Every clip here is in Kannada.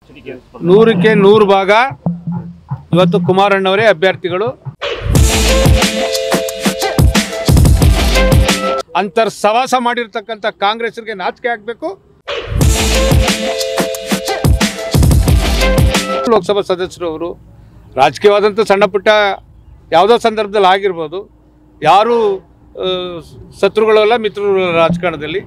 100ಕ್ಕೆ 100 ಭಾಗ ಇವತ್ತು ಕುಮಾರಣ್ಣವರೇ ಅಭ್ಯರ್ಥಿಗಳು. ಅಂತರ್ ಸವಾಸ ಮಾಡಿರ್ತಕ್ಕಂಥ ಕಾಂಗ್ರೆಸ್ಗೆ ನಾಚಿಕೆ ಆಗಬೇಕು. ಲೋಕಸಭಾ ಸದಸ್ಯರು ಅವರು ರಾಜಕೀಯವಾದಂಥ ಸಣ್ಣ ಪುಟ್ಟ ಯಾವುದೋ ಸಂದರ್ಭದಲ್ಲಿ ಆಗಿರ್ಬೋದು. ಯಾರು ಶತ್ರುಗಳಲ್ಲ, ಮಿತ್ರರು ರಾಜಕಾರಣದಲ್ಲಿ.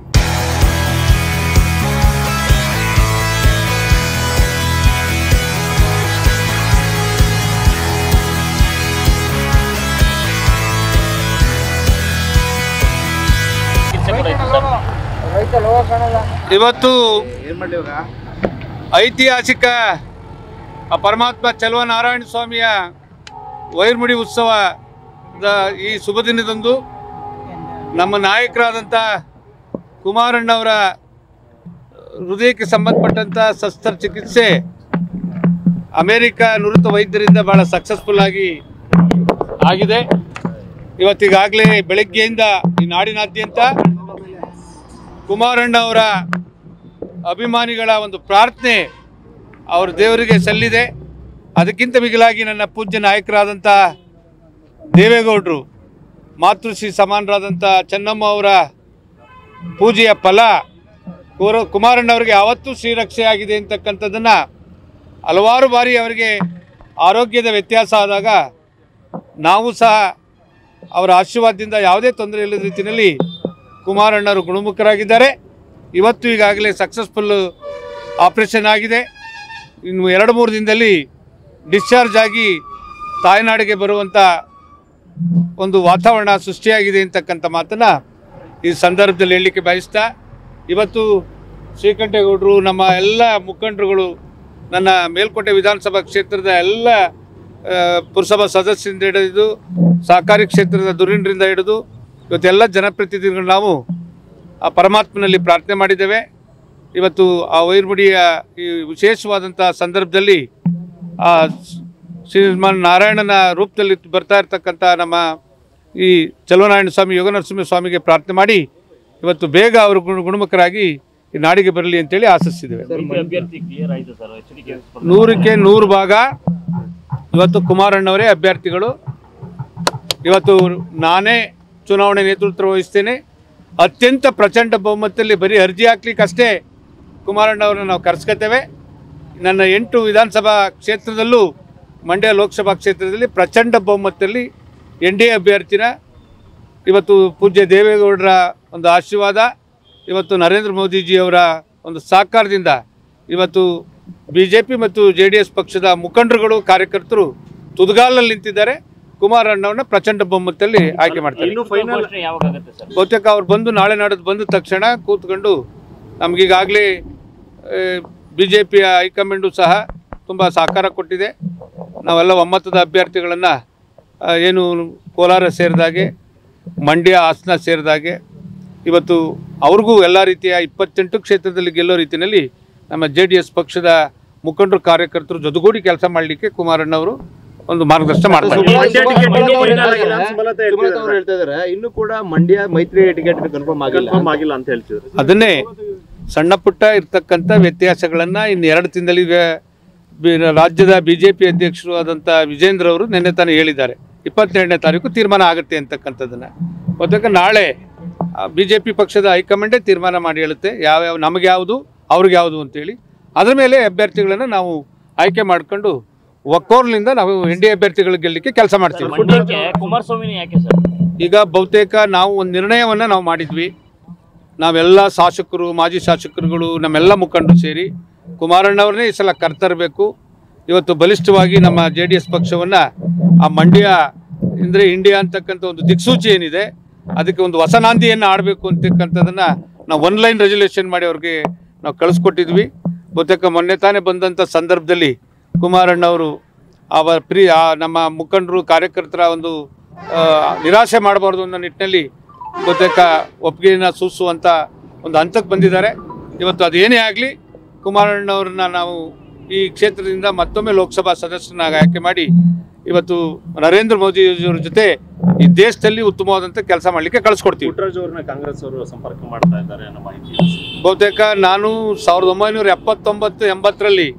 ಇವತ್ತು ಐತಿಹಾಸಿಕ ಪರಮಾತ್ಮ ಚಲುವನಾರಾಯಣ ಸ್ವಾಮಿಯ ವೈರ್ಮುಡಿ ಉತ್ಸವದ ಈ ಶುಭ ದಿನದಂದು ನಮ್ಮ ನಾಯಕರಾದಂಥ ಕುಮಾರಣ್ಣವರ ಹೃದಯಕ್ಕೆ ಸಂಬಂಧಪಟ್ಟಂಥ ಶಸ್ತ್ರಚಿಕಿತ್ಸೆ ಅಮೇರಿಕ ನುರಿತ ವೈದ್ಯರಿಂದ ಭಾಳ ಸಕ್ಸಸ್ಫುಲ್ ಆಗಿದೆ. ಇವತ್ತಿಗಾಗಲೇ ಬೆಳಗ್ಗೆಯಿಂದ ಈ ನಾಡಿನಾದ್ಯಂತ ಕುಮಾರಣ್ಣವರ ಅಭಿಮಾನಿಗಳ ಒಂದು ಪ್ರಾರ್ಥನೆ ಅವ್ರ ದೇವರಿಗೆ ಸಲ್ಲಿದೆ. ಅದಕ್ಕಿಂತ ಮಿಗಿಲಾಗಿ ನನ್ನ ಪೂಜ್ಯ ನಾಯಕರಾದಂಥ ದೇವೇಗೌಡರು, ಮಾತೃಶ್ರೀ ಸಮಾನರಾದಂಥ ಚೆನ್ನಮ್ಮ ಅವರ ಪೂಜೆಯ ಫಲ ಕುಮಾರಣ್ಣವ್ರಿಗೆ ಯಾವತ್ತೂ ಶ್ರೀರಕ್ಷೆ ಆಗಿದೆ ಅಂತಕ್ಕಂಥದ್ದನ್ನು ಹಲವಾರು ಬಾರಿ ಅವರಿಗೆ ಆರೋಗ್ಯದ ವ್ಯತ್ಯಾಸ ಆದಾಗ ನಾವು ಸಹ ಅವರ ಆಶೀರ್ವಾದದಿಂದ ಯಾವುದೇ ತೊಂದರೆ ಇಲ್ಲದ ರೀತಿಯಲ್ಲಿ ಕುಮಾರಣ್ಣವರು ಗುಣಮುಖರಾಗಿದ್ದಾರೆ. ಇವತ್ತು ಈಗಾಗಲೇ ಸಕ್ಸಸ್ಫುಲ್ ಆಪರೇಷನ್ ಆಗಿದೆ. ಇನ್ನು 2-3 ದಿನದಲ್ಲಿ ಡಿಸ್ಚಾರ್ಜ್ ಆಗಿ ತಾಯ್ನಾಡಿಗೆ ಬರುವಂಥ ಒಂದು ವಾತಾವರಣ ಸೃಷ್ಟಿಯಾಗಿದೆ ಅಂತಕ್ಕಂಥ ಮಾತನ್ನು ಈ ಸಂದರ್ಭದಲ್ಲಿ ಹೇಳಲಿಕ್ಕೆ ಬಯಸ್ತಾ, ಇವತ್ತು ಶ್ರೀಕಂಠೇಗೌಡರು, ನಮ್ಮ ಎಲ್ಲ ಮುಖಂಡರುಗಳು, ನನ್ನ ಮೇಲ್ಕೋಟೆ ವಿಧಾನಸಭಾ ಕ್ಷೇತ್ರದ ಎಲ್ಲ ಪುರಸಭಾ ಸದಸ್ಯರಿಂದ ಹಿಡಿದು ಸಹಕಾರಿ ಕ್ಷೇತ್ರದ ಧುರೀಣರಿಂದ ಹಿಡಿದು ಇವತ್ತೆಲ್ಲ ಜನಪ್ರತಿನಿಧಿಗಳು ನಾವು ಆ ಪರಮಾತ್ಮನಲ್ಲಿ ಪ್ರಾರ್ಥನೆ ಮಾಡಿದ್ದೇವೆ. ಇವತ್ತು ಆ ವೈರ್ಮುಡಿಯ ಈ ವಿಶೇಷವಾದಂಥ ಸಂದರ್ಭದಲ್ಲಿ ಆ ಶ್ರೀಮಾನ್ ನಾರಾಯಣನ ರೂಪದಲ್ಲಿ ಬರ್ತಾ ಇರ್ತಕ್ಕಂಥ ನಮ್ಮ ಈ ಚಲುವನಾರಾಯಣ ಸ್ವಾಮಿ, ಯೋಗನರಸಿಂಹ ಸ್ವಾಮಿಗೆ ಪ್ರಾರ್ಥನೆ ಮಾಡಿ ಇವತ್ತು ಬೇಗ ಅವರು ಗುಣಮುಖರಾಗಿ ಈ ನಾಡಿಗೆ ಬರಲಿ ಅಂತೇಳಿ ಆಶಿಸ್ತಿದ್ದೇವೆ. 100ಕ್ಕೆ 100 ಭಾಗ ಇವತ್ತು ಕುಮಾರಣ್ಣವರೇ ಅಭ್ಯರ್ಥಿಗಳು. ಇವತ್ತು ನಾನೇ ಚುನಾವಣೆ ನೇತೃತ್ವ ವಹಿಸ್ತೇನೆ. ಅತ್ಯಂತ ಪ್ರಚಂಡ ಬಹುಮತದಲ್ಲಿ ಬರೀ ಅರ್ಜಿ ಹಾಕ್ಲಿಕ್ಕಷ್ಟೇ ಕುಮಾರಣ್ಣವ್ರನ್ನ ನಾವು ಕರೆಸ್ಕೊತೇವೆ. ನನ್ನ 8 ವಿಧಾನಸಭಾ ಕ್ಷೇತ್ರದಲ್ಲೂ, ಮಂಡ್ಯ ಲೋಕಸಭಾ ಕ್ಷೇತ್ರದಲ್ಲಿ ಪ್ರಚಂಡ ಬಹುಮತದಲ್ಲಿ NDA ಅಭ್ಯರ್ಥಿನ ಇವತ್ತು ಪೂಜ್ಯ ದೇವೇಗೌಡರ ಒಂದು ಆಶೀರ್ವಾದ, ಇವತ್ತು ನರೇಂದ್ರ ಮೋದಿಜಿಯವರ ಒಂದು ಸಹಕಾರದಿಂದ ಇವತ್ತು BJP ಮತ್ತು JDS ಪಕ್ಷದ ಮುಖಂಡರುಗಳು, ಕಾರ್ಯಕರ್ತರು ತುದಿಗಾಲಲ್ಲಿ ನಿಂತಿದ್ದಾರೆ. ಕುಮಾರಣ್ಣವ್ರನ್ನ ಪ್ರಚಂಡ ಬಹುಮತದಲ್ಲಿ ಆಯ್ಕೆ ಮಾಡ್ತಾರೆ. ಬಹುತೇಕ ಅವ್ರು ಬಂದು ನಾಳೆ ನಾಡದ್ದು ಬಂದ ತಕ್ಷಣ ಕೂತ್ಕೊಂಡು ನಮಗೀಗಾಗಲೇ BJPಯ ಹೈಕಮಾಂಡು ಸಹ ತುಂಬ ಸಹಕಾರ ಕೊಟ್ಟಿದೆ. ನಾವೆಲ್ಲ ಒಮ್ಮತದ ಅಭ್ಯರ್ಥಿಗಳನ್ನು ಏನು ಕೋಲಾರ ಸೇರಿದಾಗೆ, ಮಂಡ್ಯ, ಹಾಸನ ಸೇರಿದಾಗೆ ಇವತ್ತು ಅವ್ರಿಗೂ ಎಲ್ಲ ರೀತಿಯ 28 ಕ್ಷೇತ್ರದಲ್ಲಿ ಗೆಲ್ಲೋ ರೀತಿಯಲ್ಲಿ ನಮ್ಮ JDS ಪಕ್ಷದ ಮುಖಂಡರು, ಕಾರ್ಯಕರ್ತರು ಜೊತೆಗೂಡಿ ಕೆಲಸ ಮಾಡಲಿಕ್ಕೆ ಕುಮಾರಣ್ಣವರು ಒಂದು ಮಾರ್ಗದರ್ಶನ ಮಾಡ್ತಾರೆ. ಇನ್ನು ಕೂಡ ಮಂಡ್ಯ ಮೈತ್ರಿ ಟಿಕೆಟ್ ಕನ್ಫರ್ಮ್ ಆಗಿಲ್ಲ ಅಂತ ಹೇಳ್ತಿದ್ರು. ಅದನ್ನೇ ಸಣ್ಣ ಪುಟ್ಟ ಇರ್ತಕ್ಕಂಥ ವ್ಯತ್ಯಾಸಗಳನ್ನು ಇನ್ನು 2 ದಿನದಲ್ಲಿ ರಾಜ್ಯದ BJP ಅಧ್ಯಕ್ಷರು ಆದಂಥ ವಿಜೇಂದ್ರ ಅವರು ನಿನ್ನೆ ತಾನೇ ಹೇಳಿದ್ದಾರೆ. 22ನೇ ತಾರೀಕು ತೀರ್ಮಾನ ಆಗುತ್ತೆ ಅಂತಕ್ಕಂಥದ್ದನ್ನು. ಬಹುತೇಕ ನಾಳೆ BJP ಪಕ್ಷದ ಹೈಕಮಾಂಡೇ ತೀರ್ಮಾನ ಮಾಡಿ ಹೇಳುತ್ತೆ ಯಾವ್ಯಾವ ನಮಗೆ ಯಾವುದು, ಅವ್ರಿಗೆ ಯಾವುದು ಅಂತೇಳಿ. ಅದರ ಮೇಲೆ ಅಭ್ಯರ್ಥಿಗಳನ್ನು ನಾವು ಆಯ್ಕೆ ಮಾಡಿಕೊಂಡು ಒಕ್ಕೋರ್ಲಿಂದ ನಾವು NDA ಅಭ್ಯರ್ಥಿಗಳು ಗೆಲ್ಲಲಿಕ್ಕೆ ಕೆಲಸ ಮಾಡ್ತೀವಿ. ಈಗ ಬಹುತೇಕ ನಾವು ಒಂದು ನಿರ್ಣಯವನ್ನು ನಾವು ಮಾಡಿದ್ವಿ. ನಾವೆಲ್ಲ ಶಾಸಕರು, ಮಾಜಿ ಶಾಸಕರುಗಳು, ನಮ್ಮೆಲ್ಲ ಮುಖಂಡರು ಸೇರಿ ಕುಮಾರಣ್ಣವ್ರನ್ನೇ ಈ ಸಲ ಕರ್ತರಬೇಕು. ಇವತ್ತು ಬಲಿಷ್ಠವಾಗಿ ನಮ್ಮ JDS ಪಕ್ಷವನ್ನು ಆ ಮಂಡ್ಯ ಅಂದರೆ ಇಂಡಿಯಾ ಅಂತಕ್ಕಂಥ ಒಂದು ದಿಕ್ಸೂಚಿ ಏನಿದೆ ಅದಕ್ಕೆ ಒಂದು ಹೊಸ ನಾಂದಿಯನ್ನು ಆಡಬೇಕು ಅಂತಕ್ಕಂಥದ್ದನ್ನು ನಾವು ಆನ್ಲೈನ್ ರೆಸಲ್ಯೂಷನ್ ಮಾಡಿ ಅವ್ರಿಗೆ ನಾವು ಕಳಿಸ್ಕೊಟ್ಟಿದ್ವಿ. ಬಹುತೇಕ ಮೊನ್ನೆ ತಾನೇ ಬಂದಂಥ ಸಂದರ್ಭದಲ್ಲಿ ಕುಮಾರಣ್ಣವರು ನಮ್ಮ ಮುಖಂಡರು, ಕಾರ್ಯಕರ್ತರ ಒಂದು ನಿರಾಶೆ ಮಾಡಬಾರ್ದು ಅನ್ನೋ ನಿಟ್ಟಿನಲ್ಲಿ ಬಹುತೇಕ ಒಪ್ಪಿಗೆಯನ್ನು ಸೂಚಿಸುವಂಥ ಒಂದು ಹಂತಕ್ಕೆ ಬಂದಿದ್ದಾರೆ. ಇವತ್ತು ಅದೇನೇ ಆಗಲಿ ಕುಮಾರಣ್ಣವ್ರನ್ನ ನಾವು ಈ ಕ್ಷೇತ್ರದಿಂದ ಮತ್ತೊಮ್ಮೆ ಲೋಕಸಭಾ ಸದಸ್ಯರನ್ನಾಗಿ ಆಯ್ಕೆ ಮಾಡಿ ಇವತ್ತು ನರೇಂದ್ರ ಮೋದಿಯವರ ಜೊತೆ ಈ ದೇಶದಲ್ಲಿ ಉತ್ತಮವಾದಂಥ ಕೆಲಸ ಮಾಡಲಿಕ್ಕೆ ಕಳಿಸ್ಕೊಡ್ತೀವಿ. ಕಾಂಗ್ರೆಸ್ ಅವರು ಸಂಪರ್ಕ ಮಾಡ್ತಾ ಇದ್ದಾರೆ ಅನ್ನೋ ಮಾಹಿತಿ. ಬಹುತೇಕ ನಾನು 1979-80ರಲ್ಲಿ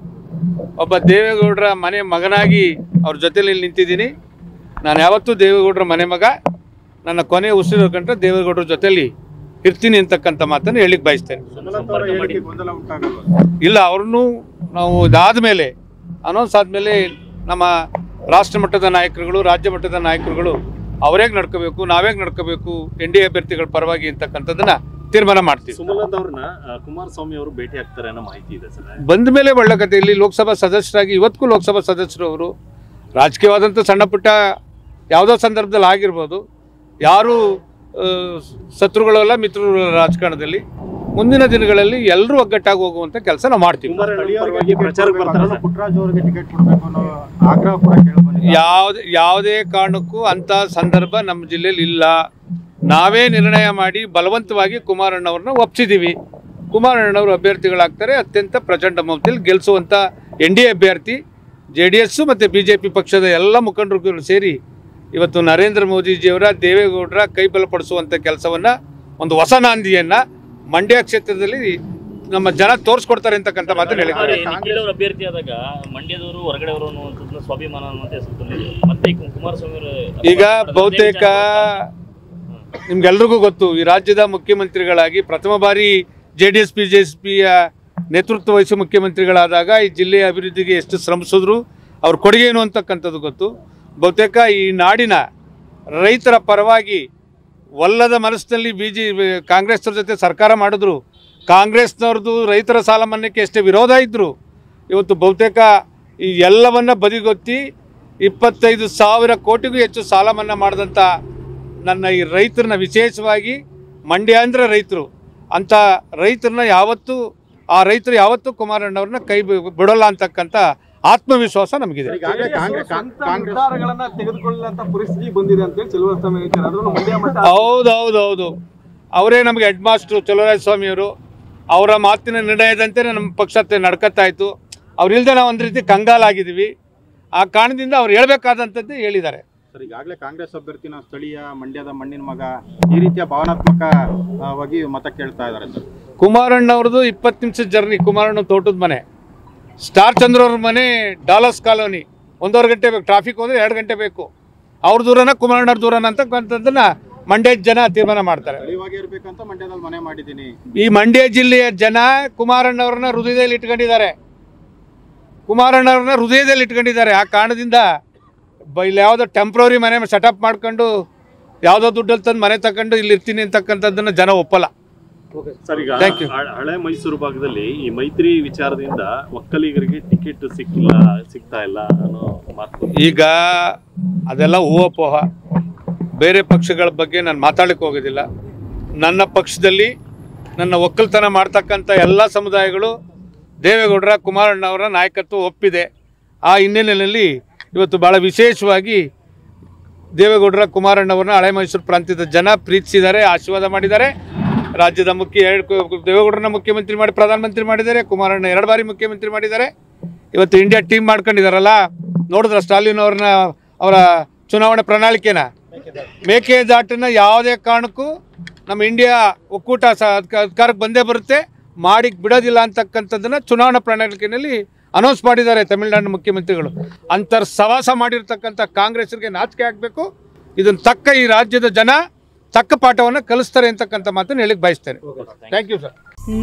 ಒಬ್ಬ ದೇವೇಗೌಡರ ಮನೆ ಮಗನಾಗಿ ಅವ್ರ ಜೊತೆಲಿ ನಿಂತಿದ್ದೀನಿ. ನಾನು ಯಾವತ್ತೂ ದೇವೇಗೌಡರ ಮನೆ ಮಗ, ನನ್ನ ಕೊನೆ ಉಸಿರು ಕಂಡ್ರೆ ದೇವೇಗೌಡರ ಜೊತೆಲಿ ಇರ್ತೀನಿ ಅಂತಕ್ಕಂಥ ಮಾತನ್ನು ಹೇಳಿಕ್ಕೆ ಬಯಸ್ತೇನೆ. ಇಲ್ಲ, ಅವ್ರನ್ನೂ ನಾವು ಇದಾದ ಮೇಲೆ ಅನೌನ್ಸ್ ಆದಮೇಲೆ ನಮ್ಮ ರಾಷ್ಟ್ರ ಮಟ್ಟದ ನಾಯಕರುಗಳು, ರಾಜ್ಯ ಮಟ್ಟದ ನಾಯಕರುಗಳು ಅವರೇಗೆ ನಡ್ಕೋಬೇಕು, ನಾವೇಗೆ ನಡ್ಕೋಬೇಕು, NDA ಅಭ್ಯರ್ಥಿಗಳ ಪರವಾಗಿ ಅಂತಕ್ಕಂಥದ್ದನ್ನ ತೀರ್ಮಾನ ಮಾಡ್ತೀವಿ. ಸುಮಲತಾ ಅವ್ರನ್ನ ಕುಮಾರಸ್ವಾಮಿ ಅವರು ಭೇಟಿ ಆಗ್ತಾರೆ ಅನ್ನೋ ಮಾಹಿತಿ ಇದೆ ಸರ್. ಬಂದ ಮೇಲೆ ಒಳ್ಳೆ ಕತೆ. ಇಲ್ಲಿ ಲೋಕಸಭಾ ಸದಸ್ಯರಾಗಿ ಇವತ್ತಿಗೂ ಲೋಕಸಭಾ ಸದಸ್ಯರು ಅವರು ರಾಜಕೀಯವಾದಂಥ ಸಣ್ಣ ಪುಟ್ಟ ಯಾವುದೋ ಸಂದರ್ಭದಲ್ಲಿ ಆಗಿರ್ಬೋದು. ಯಾರು ಶತ್ರುಗಳಲ್ಲ, ಮಿತ್ರರು ರಾಜಕಾರಣದಲ್ಲಿ. ಮುಂದಿನ ದಿನಗಳಲ್ಲಿ ಎಲ್ಲರೂ ಒಗ್ಗಟ್ಟಾಗಿ ಹೋಗುವಂಥ ಕೆಲಸ ನಾವು ಮಾಡ್ತೀವಿ. ಯಾವುದೇ ಕಾರಣಕ್ಕೂ ಅಂಥ ಸಂದರ್ಭ ನಮ್ಮ ಜಿಲ್ಲೆಯಲ್ಲಿ ಇಲ್ಲ. ನಾವೇ ನಿರ್ಣಯ ಮಾಡಿ ಬಲವಂತವಾಗಿ ಕುಮಾರಣ್ಣವ್ರನ್ನ ಒಪ್ಪಿಸಿದ್ದೀವಿ. ಕುಮಾರಣ್ಣವರು ಅಭ್ಯರ್ಥಿಗಳಾಗ್ತಾರೆ. ಅತ್ಯಂತ ಪ್ರಚಂಡ ಬಹುಮತದಲ್ಲಿ ಗೆಲ್ಲಿಸುವಂಥ NDA ಅಭ್ಯರ್ಥಿ. JDS ಮತ್ತು BJP ಪಕ್ಷದ ಎಲ್ಲ ಮುಖಂಡರು ಸೇರಿ ಇವತ್ತು ನರೇಂದ್ರ ಮೋದಿಜಿಯವರ, ದೇವೇಗೌಡರ ಕೈ ಬಲಪಡಿಸುವಂಥ ಕೆಲಸವನ್ನು, ಒಂದು ಹೊಸ ನಾಂದಿಯನ್ನು ಮಂಡ್ಯ ಕ್ಷೇತ್ರದಲ್ಲಿ ನಮ್ಮ ಜನ ತೋರಿಸ್ಕೊಡ್ತಾರೆ ಅಂತಕ್ಕಂಥ ಮಾತನ್ನು ಹೇಳಿದ್ದಾರೆ. ಅಭ್ಯರ್ಥಿ ಆದಾಗ ಮಂಡ್ಯದವರು ಹೊರಗಡೆ ಅವರು ಸ್ವಾಭಿಮಾನ ಮತ್ತೆ ಕುಮಾರಸ್ವಾಮಿ ಈಗ ಬಹುತೇಕ ನಿಮ್ಗೆಲ್ರಿಗೂ ಗೊತ್ತು, ಈ ರಾಜ್ಯದ ಮುಖ್ಯಮಂತ್ರಿಗಳಾಗಿ ಪ್ರಥಮ ಬಾರಿ JDS BJPಯ ನೇತೃತ್ವ ವಹಿಸಿ ಮುಖ್ಯಮಂತ್ರಿಗಳಾದಾಗ ಈ ಜಿಲ್ಲೆಯ ಅಭಿವೃದ್ಧಿಗೆ ಎಷ್ಟು ಶ್ರಮಿಸಿದ್ರು, ಅವ್ರ ಕೊಡುಗೆ ಏನು ಅಂತಕ್ಕಂಥದ್ದು ಗೊತ್ತು. ಬಹುತೇಕ ಈ ನಾಡಿನ ರೈತರ ಪರವಾಗಿ ಒಲ್ಲದ ಮನಸ್ಸಿನಲ್ಲಿ ಕಾಂಗ್ರೆಸ್ನವ್ರ ಜೊತೆ ಸರ್ಕಾರ ಮಾಡಿದ್ರು. ಕಾಂಗ್ರೆಸ್ನವ್ರದ್ದು ರೈತರ ಸಾಲ ಮನ್ನಾಕ್ಕೆ ಎಷ್ಟೇ ವಿರೋಧ ಇದ್ದರು, ಇವತ್ತು ಬಹುತೇಕ ಈ ಎಲ್ಲವನ್ನ ಬದಿಗೊತ್ತಿ 25,000 ಕೋಟಿಗೂ ಹೆಚ್ಚು ಸಾಲ ಮನ್ನಾ ಮಾಡಿದಂಥ ನನ್ನ ಈ ರೈತರನ್ನ, ವಿಶೇಷವಾಗಿ ಮಂಡ್ಯ ಅಂದರೆ ರೈತರು, ಅಂಥ ರೈತರನ್ನ ರೈತರು ಯಾವತ್ತೂ ಕುಮಾರಣ್ಣವ್ರನ್ನ ಕೈ ಬಿಡೋಲ್ಲ ಅಂತಕ್ಕಂಥ ಆತ್ಮವಿಶ್ವಾಸ ನಮಗಿದೆ. ಹೌದು, ಅವರೇ ನಮಗೆ ಹೆಡ್ ಮಾಸ್ಟ್ರು ಚಲುವರಾಯಸ್ವಾಮಿಯವರು. ಅವರ ಮಾತಿನ ನಿರ್ಣಯದಂತೆ ನಮ್ಮ ಪಕ್ಷ ನಡ್ಕತ್ತಾ ಇತ್ತು. ಅವ್ರಿಲ್ದೆ ನಾವು ಒಂದು ರೀತಿ ಕಂಗಾಲಾಗಿದ್ದೀವಿ. ಆ ಕಾರಣದಿಂದ ಅವ್ರು ಹೇಳಬೇಕಾದಂಥದ್ದು ಹೇಳಿದ್ದಾರೆ. ಸರ್, ಈಗಾಗಲೇ ಕಾಂಗ್ರೆಸ್ ಅಭ್ಯರ್ಥಿನ ಸ್ಥಳೀಯ ಮಂಡ್ಯದ ಮಣ್ಣಿನ ಮಗ ಈ ರೀತಿಯ ಭಾವನಾತ್ಮಕವಾಗಿ ಮತ ಕೇಳ್ತಾ ಇದ್ದಾರೆ ಸರ್. ಕುಮಾರಣ್ಣವ್ರದ್ದು 20 ನಿಮಿಷದ ಜರ್ನಿ. ಕುಮಾರಣ್ಣ ತೋಟದ ಮನೆ, ಸ್ಟಾರ್ ಚಂದ್ರವ್ರ ಮನೆ ಡಾಲರ್ಸ್ ಕಾಲೋನಿ. 1.5 ಗಂಟೆ ಬೇಕು, ಟ್ರಾಫಿಕ್ ಹೋದರೆ 2 ಗಂಟೆ ಬೇಕು. ಅವ್ರ ದೂರನ ಕುಮಾರಣ್ಣವ್ರ ದೂರನ ಅಂತಕ್ಕಂಥದ್ದನ್ನ ಮಂಡ್ಯದ ಜನ ತೀರ್ಮಾನ ಮಾಡ್ತಾರೆ. ಇರಬೇಕಂತ ಮಂಡ್ಯದಲ್ಲಿ ಮನೆ ಮಾಡಿದ್ದೀನಿ. ಈ ಮಂಡ್ಯ ಜಿಲ್ಲೆಯ ಜನ ಕುಮಾರಣ್ಣವ್ರನ್ನ ಹೃದಯದಲ್ಲಿ ಇಟ್ಕೊಂಡಿದ್ದಾರೆ. ಆ ಕಾರಣದಿಂದ ಇಲ್ಲಿ ಯಾವುದೋ ಟೆಂಪ್ರವರಿ ಮನೆ ಸೆಟಪ್ ಮಾಡ್ಕೊಂಡು ಯಾವುದೋ ದುಡ್ಡಲ್ಲಿ ತಂದು ಮನೆ ತಗೊಂಡು ಇಲ್ಲಿ ಇರ್ತೀನಿ ಅಂತಕ್ಕಂಥದ್ದನ್ನು ಜನ ಒಪ್ಪಲ್ಲ. ಸರ್, ಈಗ ಹಳೆ ಮೈಸೂರು ಭಾಗದಲ್ಲಿ ಈ ಮೈತ್ರಿ ವಿಚಾರದಿಂದ ಒಕ್ಕಲಿಗರಿಗೆ ಟಿಕೆಟ್ ಸಿಗ್ತಾ ಇಲ್ಲ ಅನ್ನೋ ಮಾತು. ಈಗ ಅದೆಲ್ಲ ಊಹಾಪೋಹ. ಬೇರೆ ಪಕ್ಷಗಳ ಬಗ್ಗೆ ನಾನು ಮಾತಾಡಲಿಕ್ಕೆ ಹೋಗೋದಿಲ್ಲ. ನನ್ನ ಪಕ್ಷದಲ್ಲಿ ನನ್ನ ಒಕ್ಕಲ್ತನ ಮಾಡ್ತಕ್ಕಂಥ ಎಲ್ಲ ಸಮುದಾಯಗಳು ದೇವೇಗೌಡರ, ಕುಮಾರಣ್ಣವರ ನಾಯಕತ್ವ ಒಪ್ಪಿದೆ. ಆ ಹಿನ್ನೆಲೆಯಲ್ಲಿ ಇವತ್ತು ಭಾಳ ವಿಶೇಷವಾಗಿ ದೇವೇಗೌಡರ, ಕುಮಾರಣ್ಣವ್ರನ್ನ ಹಳೆ ಮೈಸೂರು ಪ್ರಾಂತ್ಯದ ಜನ ಪ್ರೀತಿಸಿದ್ದಾರೆ, ಆಶೀರ್ವಾದ ಮಾಡಿದ್ದಾರೆ. ರಾಜ್ಯದ ದೇವೇಗೌಡರನ್ನ ಮುಖ್ಯಮಂತ್ರಿ ಮಾಡಿ ಪ್ರಧಾನಮಂತ್ರಿ ಮಾಡಿದ್ದಾರೆ. ಕುಮಾರಣ್ಣ 2 ಬಾರಿ ಮುಖ್ಯಮಂತ್ರಿ ಮಾಡಿದ್ದಾರೆ. ಇವತ್ತು ಇಂಡಿಯಾ ಟೀಮ್ ಮಾಡ್ಕೊಂಡಿದ್ದಾರಲ್ಲ, ನೋಡಿದ್ರ ಸ್ಟಾಲಿನ್ ಅವರ ಚುನಾವಣಾ ಪ್ರಣಾಳಿಕೆನ, ಮೇಕೆದಾಟನ್ನ ಯಾವುದೇ ಕಾರಣಕ್ಕೂ ನಮ್ಮ ಇಂಡಿಯಾ ಒಕ್ಕೂಟ ಅಧಿಕಾರಕ್ಕೆ ಬಂದೇ ಬರುತ್ತೆ, ಮಾಡಿ ಬಿಡೋದಿಲ್ಲ ಅಂತಕ್ಕಂಥದ್ದನ್ನು ಚುನಾವಣಾ ಪ್ರಣಾಳಿಕೆಯಲ್ಲಿ ಅನೌನ್ಸ್ ಮಾಡಿದ್ದಾರೆ ತಮಿಳುನಾಡಿನ ಮುಖ್ಯಮಂತ್ರಿಗಳು. ಅಂತರ್ ಸವಾಸ ಮಾಡಿರ್ತಕ್ಕಂಥ ಕಾಂಗ್ರೆಸ್ಗೆ ನಾಚಿಕೆ ಆಗಬೇಕು. ಇದನ್ನು ತಕ್ಕ ಈ ರಾಜ್ಯದ ಜನ ತಕ್ಕ ಪಾಠವನ್ನು ಕಲಿಸ್ತಾರೆ ಅಂತಕ್ಕಂಥ ಮಾತನ್ನು ಹೇಳಿಕ್ಕೆ ಬಯಸ್ತೇನೆ. Thank you sir.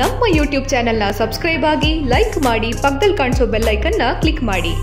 ನಮ್ಮ ಯೂಟ್ಯೂಬ್ ಚಾನೆಲ್ನ ಸಬ್ಸ್ಕ್ರೈಬ್ ಆಗಿ, ಲೈಕ್ ಮಾಡಿ, ಪಕ್ಕದಲ್ಲಿ ಕಾಣಿಸೋ ಬೆಲ್ ಐಕನ್ನ ಕ್ಲಿಕ್ ಮಾಡಿ.